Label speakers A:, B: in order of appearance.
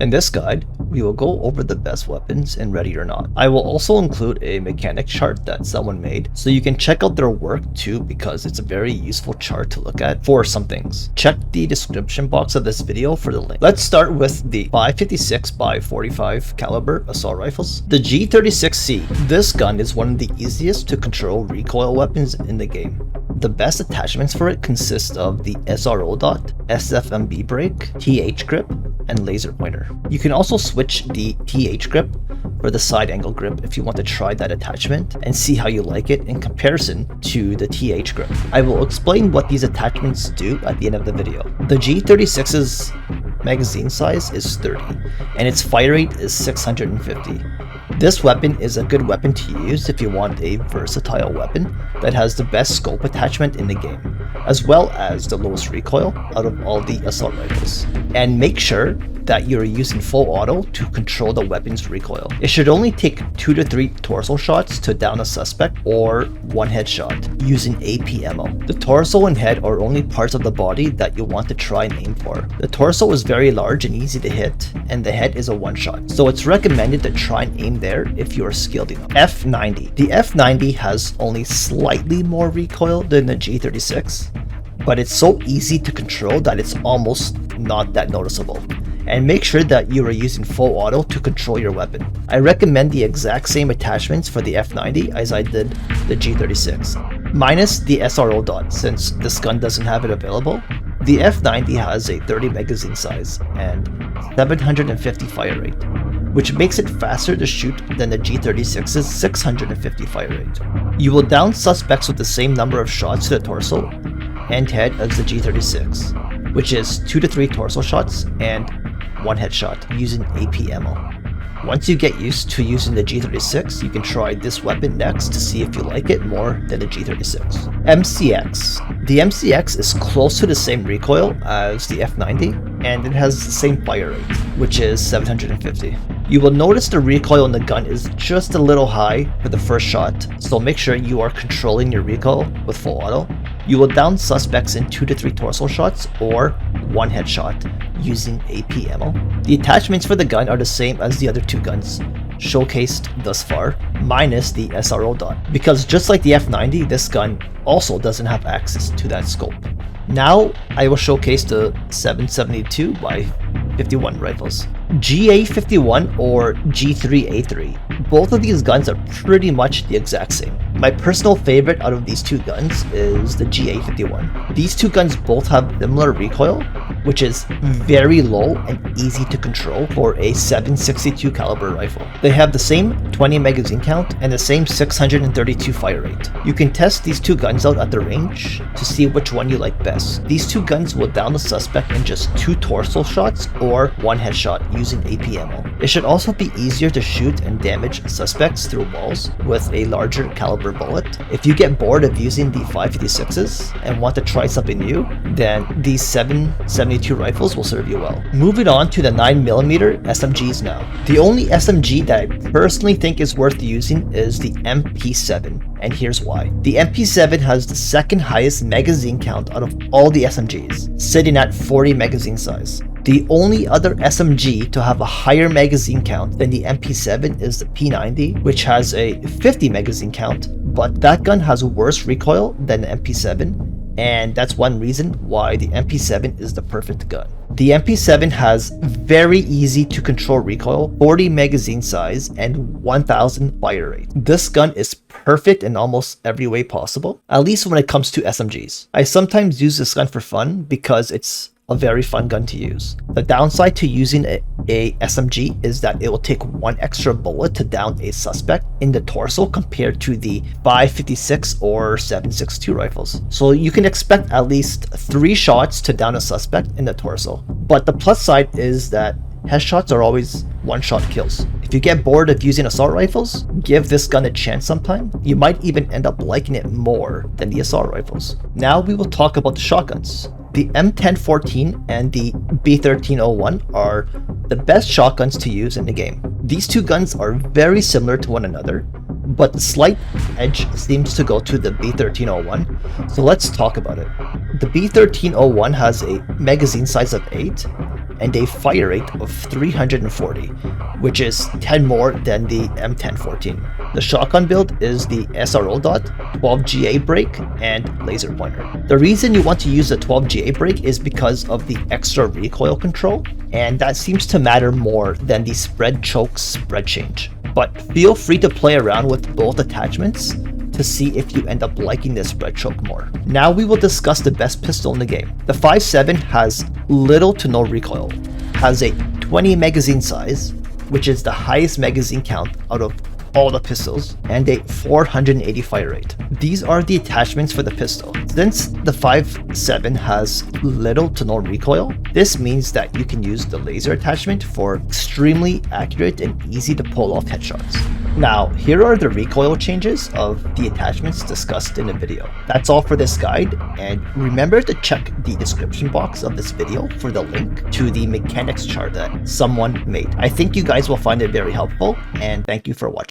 A: In this guide, we will go over the best weapons in Ready or Not. I will also include a mechanic chart that someone made, so you can check out their work too, because it's a very useful chart to look at for some things. Check the description box of this video for the link. Let's start with the 556 by 45 caliber assault rifles. The G36C. This gun is one of the easiest to control recoil weapons in the game. The best attachments for it consist of the SRO dot, SFMB brake, TH grip, and laser pointer. You can also switch the TH grip for the side angle grip if you want to try that attachment and see how you like it in comparison to the TH grip. I will explain what these attachments do at the end of the video. The G36's magazine size is 30 and its fire rate is 650. This weapon is a good weapon to use if you want a versatile weapon that has the best scope attachment in the game, as well as the lowest recoil out of all the assault rifles. And make sure that you're using full auto to control the weapon's recoil. It should only take 2 to 3 torso shots to down a suspect or 1 headshot using AP ammo. The torso and head are only parts of the body that you want to try and aim for. The torso is very large and easy to hit, and the head is a one shot, so it's recommended to try and aim there if you are skilled enough. F90. The F90 has only slightly more recoil than the G36, but it's so easy to control that it's almost not that noticeable. And make sure that you are using full auto to control your weapon. I recommend the exact same attachments for the F90 as I did the G36, minus the SRO dot since this gun doesn't have it available. The F90 has a 30 magazine size and 750 fire rate, which makes it faster to shoot than the G36's 650 fire rate. You will down suspects with the same number of shots to the torso and head as the G36, which is 2 to 3 torso shots and 1 headshot using AP ammo. Once you get used to using the G36, you can try this weapon next to see if you like it more than the G36. MCX. The MCX is close to the same recoil as the F90, and it has the same fire rate, which is 750. You will notice the recoil in the gun is just a little high for the first shot, so make sure you are controlling your recoil with full auto. You will down suspects in 2 to 3 torso shots or 1 headshot using AP ammo. The attachments for the gun are the same as the other 2 guns showcased thus far, minus the SRO dot, because just like the F90, this gun also doesn't have access to that scope. Now I will showcase the 772 by 51 rifles. GA51 or G3A3. Both of these guns are pretty much the exact same. My personal favorite out of these 2 guns is the GA51. These 2 guns both have similar recoil, which is very low and easy to control for a 7.62 caliber rifle. They have the same 20 magazine count and the same 632 fire rate. You can test these 2 guns out at the range to see which one you like best. These 2 guns will down the suspect in just 2 torso shots or 1 headshot using AP ammo. It should also be easier to shoot and damage suspects through walls with a larger caliber bullet. If you get bored of using the 556s and want to try something new, then these 7.72 rifles will serve you well. Moving on to the 9mm SMGs now. The only SMG that I personally think is worth using is the MP7, and here's why. The MP7 has the second highest magazine count out of all the SMGs, sitting at 40 magazine size. The only other SMG to have a higher magazine count than the MP7 is the P90, which has a 50 magazine count, but that gun has worse recoil than the MP7, and that's one reason why the MP7 is the perfect gun. The MP7 has very easy to control recoil, 40 magazine size, and 1000 fire rate. This gun is perfect in almost every way possible, at least when it comes to SMGs. I sometimes use this gun for fun because it's a very fun gun to use. The downside to using a SMG is that it will take 1 extra bullet to down a suspect in the torso compared to the 556 or 7.62 rifles. So you can expect at least 3 shots to down a suspect in the torso. But the plus side is that headshots are always 1-shot kills. If you get bored of using assault rifles, give this gun a chance sometime. You might even end up liking it more than the assault rifles. Now we will talk about the shotguns. The M1014 and the B1301 are the best shotguns to use in the game. These 2 guns are very similar to one another, but the slight edge seems to go to the B1301, so let's talk about it. The B1301 has a magazine size of 8 and a fire rate of 340, which is 10 more than the M1014. The shotgun build is the SRO dot, 12GA brake, and laser pointer. The reason you want to use the 12GA brake is because of the extra recoil control, and that seems to matter more than the spread choke spread change. But feel free to play around with both attachments to see if you end up liking the spread choke more. Now we will discuss the best pistol in the game. The Fiveseven has little to no recoil, has a 20 magazine size, which is the highest magazine count out of all the pistols, and a 480 fire rate. These are the attachments for the pistol. Since the Fiveseven has little to no recoil, this means that you can use the laser attachment for extremely accurate and easy to pull off headshots. Now, here are the recoil changes of the attachments discussed in the video. That's all for this guide, and remember to check the description box of this video for the link to the mechanics chart that someone made. I think you guys will find it very helpful, and thank you for watching.